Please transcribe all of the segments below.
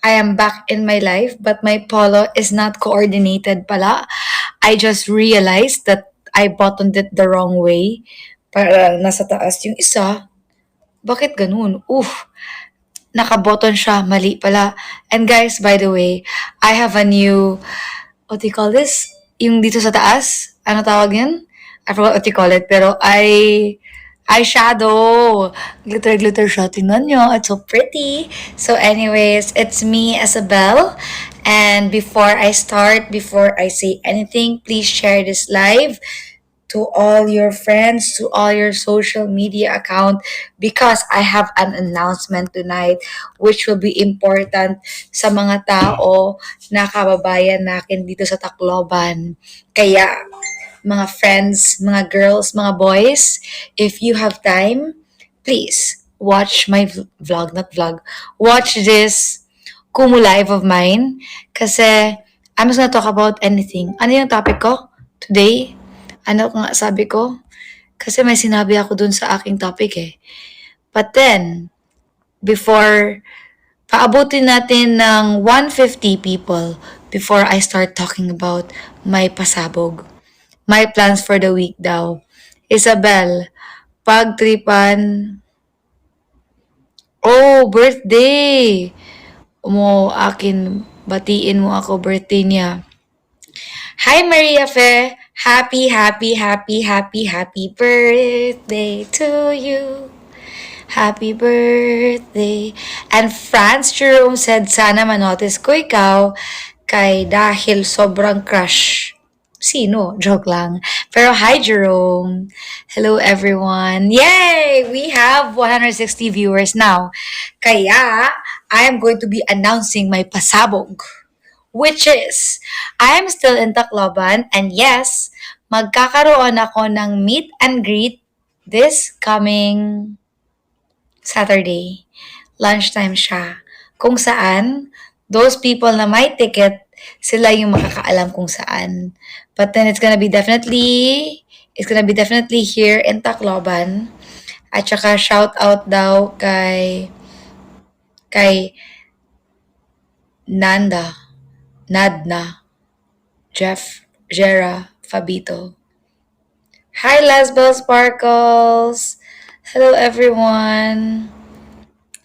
I am back in my life, but my polo is not coordinated pala. I just realized that I buttoned it the wrong way. Para nasa taas yung isa. Bakit ganun? Oof, naka-button siya. Mali pala. And guys, by the way, I have a new, what do you call this? Yung dito sa taas? Ano tawag yun? I forgot what you call it. Pero eyeshadow. Glitter, glitter siya. Tingnan nyo. It's so pretty. So anyways, it's me, Isabel. And before I say anything, please share this live to all your friends, to all your social media account, because I have an announcement tonight which will be important sa mga tao na kababayan natin dito sa Tacloban. Kaya, mga friends, mga girls, mga boys, if you have time, please watch my watch this Kumu Live of mine kasi I'm just gonna talk about anything. Ano yung topic ko today? Ano nga sabi ko? Kasi may sinabi ako dun sa aking topic eh. But then, before, paabutin natin ng 150 people before I start talking about my pasabog. My plans for the week daw. Isabel, pagtripan. Oh, birthday! Batiin mo ako birthday niya. Hi, Maria Fe! Happy birthday to you. Happy birthday. And Franz Jerome said, sana manotice ko ikaw dahil sobrang crush. Sino? Joke lang. Pero hi, Jerome. Hello, everyone. Yay! We have 160 viewers now. Kaya, I am going to be announcing my pasabog. Which is, I am still in Tacloban, and yes, magkakaroon ako ng meet and greet this coming Saturday. Lunchtime siya. Kung saan, those people na may ticket, sila yung makakaalam kung saan. But then it's gonna be definitely here in Tacloban. At saka shout out daw kay Nadna, Jeff, Jera, Fabito. Hi, Lesbel Sparkles! Hello, everyone!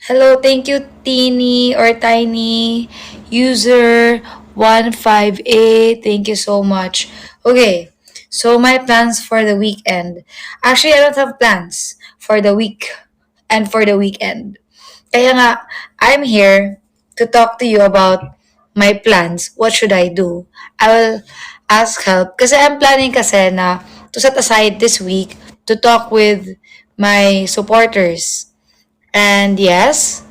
Hello, thank you, Teeny or Tiny. User 158, thank you so much. Okay, so my plans for the weekend. Actually, I don't have plans for the week and for the weekend. Kaya nga, I'm here to talk to you about my plans. What should I do? I will ask help. Kasi I'm planning kasi na to set aside this week to talk with my supporters. And yes,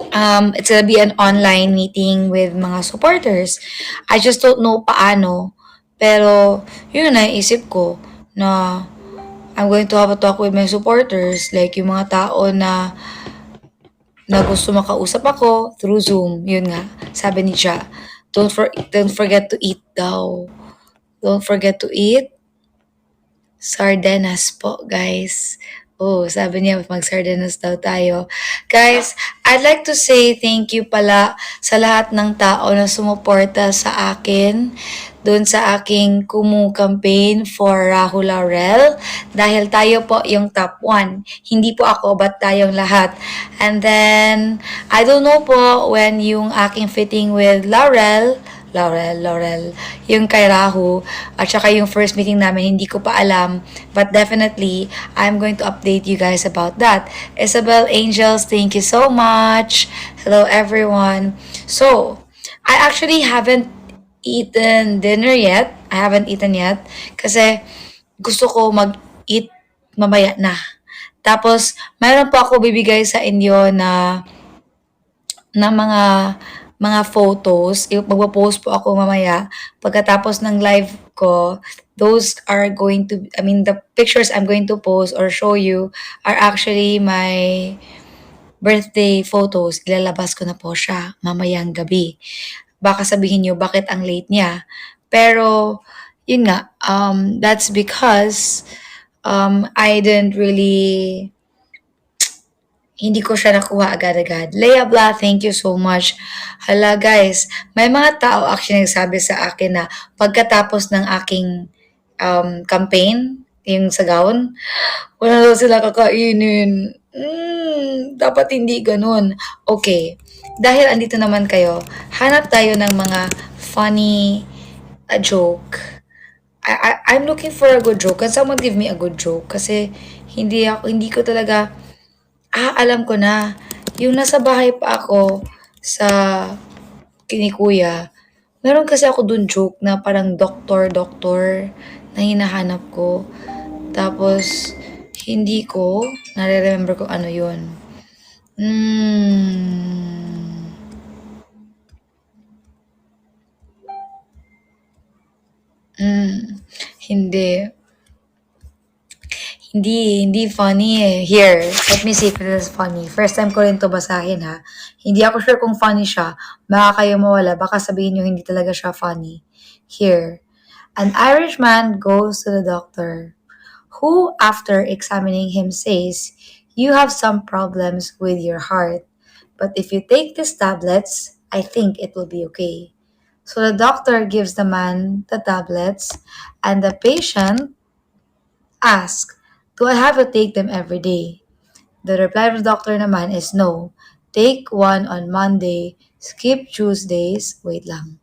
it's gonna be an online meeting with mga supporters. I just don't know paano. Pero, yun na naisip ko na I'm going to have a talk with my supporters. Like, yung mga tao na gusto makausap ako through Zoom. Yun nga, sabi ni Ja, don't forget to eat daw. Don't forget to eat sardenas po, guys. Oh, sabi niya, mag-sardenas daw tayo. Guys, I'd like to say thank you pala sa lahat ng tao na sumuporta sa akin doon sa aking Kumu campaign for Rahul Laurel dahil tayo po yung top 1. Hindi po ako, but tayong lahat. And then, I don't know po when yung aking fitting with Laurel, yung kay Rahu, at saka yung first meeting namin, hindi ko pa alam, but definitely, I'm going to update you guys about that. Isabel Angels, thank you so much. Hello, everyone. So, I actually haven't eaten dinner yet. I haven't eaten yet, kasi gusto ko mag-eat mamaya na. Tapos, mayroon pa ako bibigay sa inyo na mga photos. Magpo-post po ako mamaya. Pagkatapos ng live ko, those are going to, the pictures I'm going to post or show you are actually my birthday photos. Ilalabas ko na po siya mamayang gabi. Baka sabihin nyo, bakit ang late niya? Pero, yun nga, that's because I didn't really hindi ko siya nakuha agad-agad. Leia Bla, thank you so much. Hala guys, may mga tao actually nagsabi sa akin na pagkatapos ng aking campaign, yung sa gown, wala daw sila kakainin. Dapat hindi ganun. Okay, dahil andito naman kayo, hanap tayo ng mga funny joke. I'm looking for a good joke. Can someone give me a good joke? Kasi hindi ko talaga, alam ko na. Yung nasa bahay pa ako sa kinikuya, meron kasi ako dun joke na parang doktor na hinahanap ko. Tapos, hindi ko nare-remember kung ano yun. Hmm. Hindi. Hindi funny eh. Here, let me see if it is funny. First time ko rin to basahin ha. Hindi ako sure kung funny siya. Baka kayo mawala. Baka sabihin nyo hindi talaga siya funny. Here. An Irishman goes to the doctor, who, after examining him, says, "You have some problems with your heart, but if you take these tablets, I think it will be okay." So the doctor gives the man the tablets, and the patient asks, "Do I have to take them every day?" The reply of the doctor naman is no. Take one on Monday, skip Tuesdays, wait lang.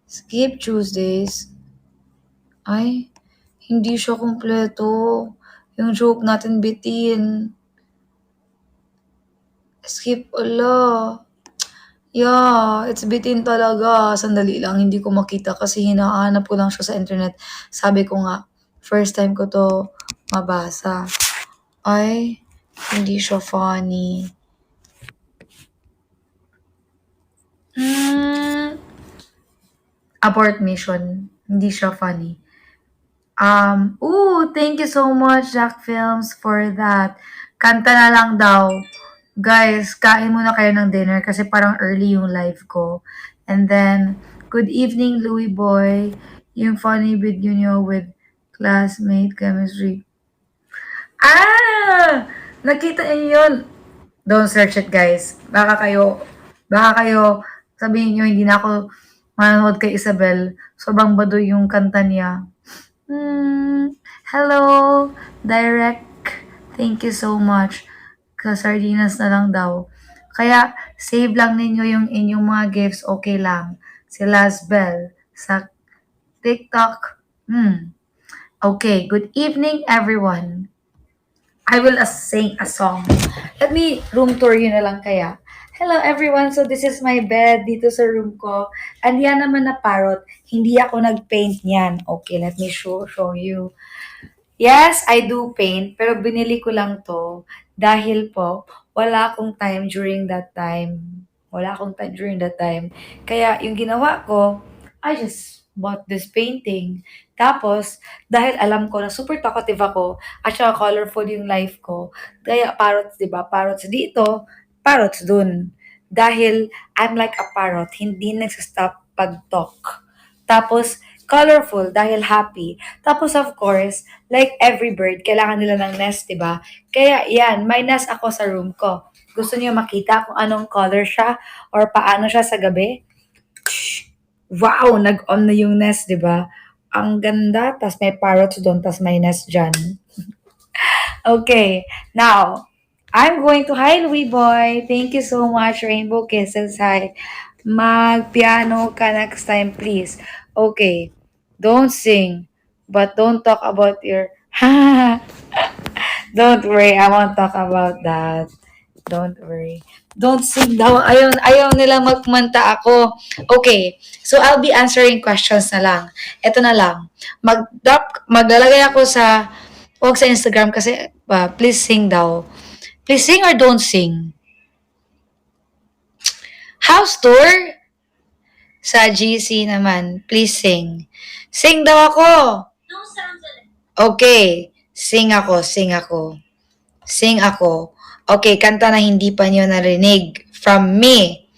Skip Tuesdays, ay, hindi siya kumpleto. Yung joke natin bitin. Skip, ala. Yeah, it's bitin talaga. Sandali lang, hindi ko makita kasi hinahanap ko lang siya sa internet. Sabi ko nga, first time ko to mabasa. Ay, hindi siya funny. Abort mission. Hindi siya funny. Thank you so much, Jack Films, for that. Kanta na lang daw. Guys, kain muna kayo ng dinner kasi parang early yung live ko. And then, good evening, Louie Boy. Yung funny video nyo with classmate chemistry. Nakita niyo yun? Don't search it, guys. Baka kayo sabihin nyo, hindi na ako manonood kay Isabel. Sobrang baduy yung kanta niya. Hello, Direct. Thank you so much. Sardinas na lang daw. Kaya, save lang ninyo yung inyong mga gifts, okay lang. Si Lasbel sa TikTok. Okay, good evening, everyone. I will sing a song. Let me room tour yun na lang kaya. Hello everyone, so this is my bed dito sa room ko. And yan naman na parrot, hindi ako nag-paint niyan. Okay, let me show you. Yes, I do paint, pero binili ko lang to dahil po wala akong time during that time. Wala akong time during that time. Kaya yung ginawa ko, I just bought this painting. Tapos, dahil alam ko na super talkative ako at saka colorful yung life ko, kaya parrots, di ba? Parrots dito, parrots dun. Dahil I'm like a parrot, hindi nagsastop pag-talk. Tapos, colorful dahil happy. Tapos of course, like every bird, kailangan nila ng nest, 'di ba? Kaya yan, may nest ako sa room ko. Gusto niyo makita kung anong color siya or paano siya sa gabi? Wow, nag-on na yung nest, 'di ba? Ang ganda, tas may parrots doon, tas may nest dyan. Okay, now, I'm going to, hi Louie Boy, thank you so much, Rainbow Kisses, hi. Mag-piano ka next time, please. Okay, don't sing, but don't talk about your, don't worry, I won't talk about that. Don't worry. Don't sing daw. Ayaw nila magmanta ako. Okay. So, I'll be answering questions na lang. Ito na lang. Maglalagay ako huwag sa Instagram kasi, please sing daw. Please sing or don't sing? House tour? Sa GC naman, please sing. Sing daw ako. Okay. Sing ako. Sing ako. Okay, kanta na hindi pa niyo narinig from me.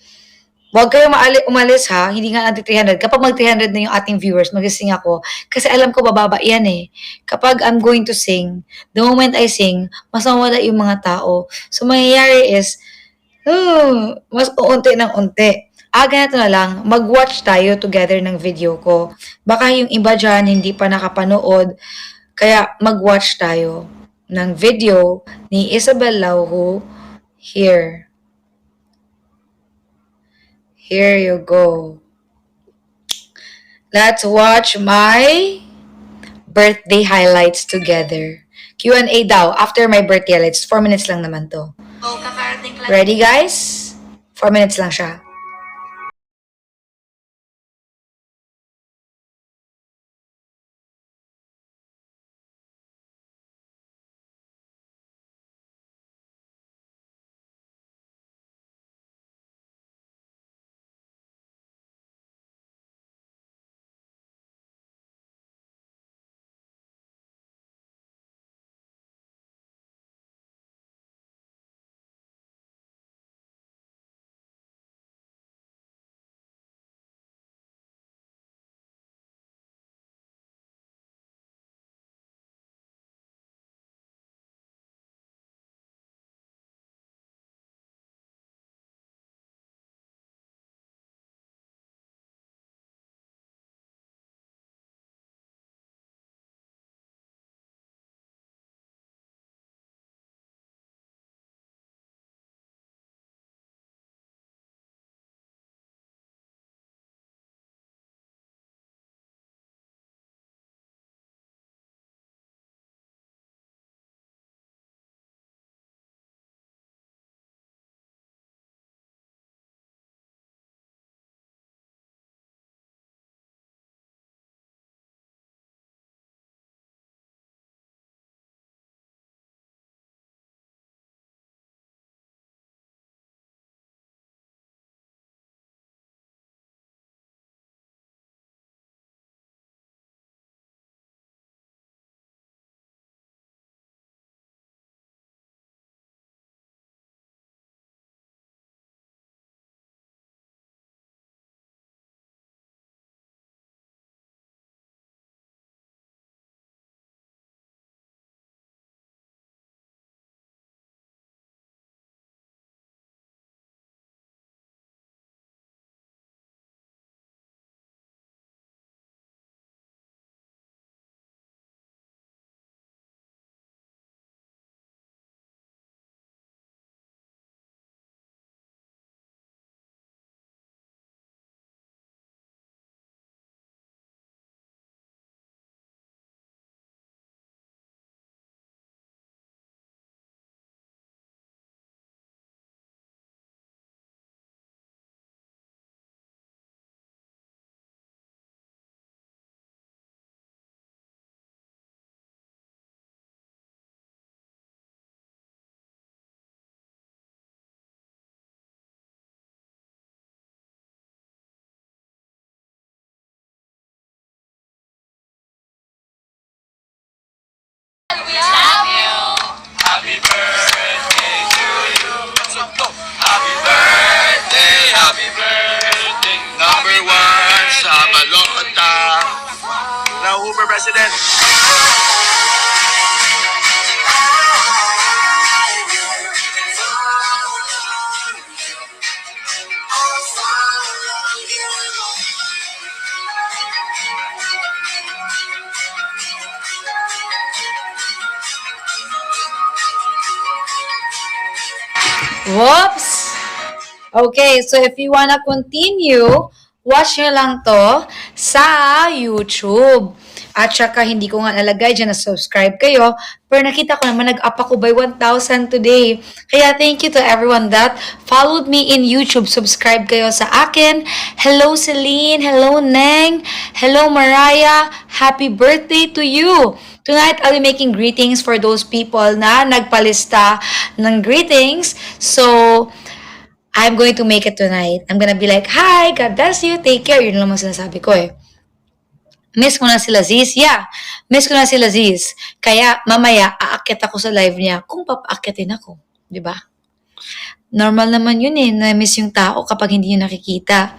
Huwag kayo umalis ha, hindi nga natin 300. Kapag mag 300 na yung ating viewers, mag-sing ako. Kasi alam ko bababa yan eh. Kapag I'm going to sing, the moment I sing, mas mawala yung mga tao. So, mangyayari is, mas uunti ng unti. Ganito na lang, mag-watch tayo together ng video ko. Baka yung iba dyan hindi pa nakapanood, kaya mag-watch tayo ng video ni Isabel Lauho here. Here you go. Let's watch my birthday highlights together. Q&A daw after my birthday highlights. 4 minutes lang naman to. Ready guys? 4 minutes lang siya. Happy birthday to you. Happy birthday, happy birthday. Number one sa Balota. Now, Uber President. Whoops! Okay, so if you wanna continue, watch nyo lang to sa YouTube. At saka hindi ko nga nalagay dyan na subscribe kayo. Pero nakita ko naman nag-up ako by 1,000 today. Kaya thank you to everyone that followed me in YouTube. Subscribe kayo sa akin. Hello Celine. Hello Neng. Hello Mariah. Happy birthday to you. Tonight, I'll be making greetings for those people na nagpalista ng greetings. So, I'm going to make it tonight. I'm gonna be like, hi, God bless you, take care. Yun lang sinasabi ko eh. Miss ko na sila Ziz. Yeah, miss ko na sila Ziz. Kaya mamaya, aakyat ako sa live niya kung papaakyatin ako. Di ba? Normal naman yun eh, na-miss yung tao kapag hindi nyo nakikita.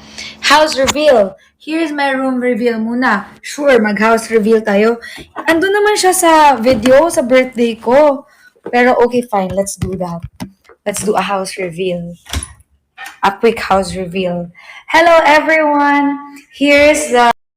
House reveal. Here's my room reveal muna. Sure, mag-house reveal tayo. Ando naman siya sa video, sa birthday ko. Pero okay, fine. Let's do that. Let's do a house reveal. A quick house reveal. Hello, everyone. Here's the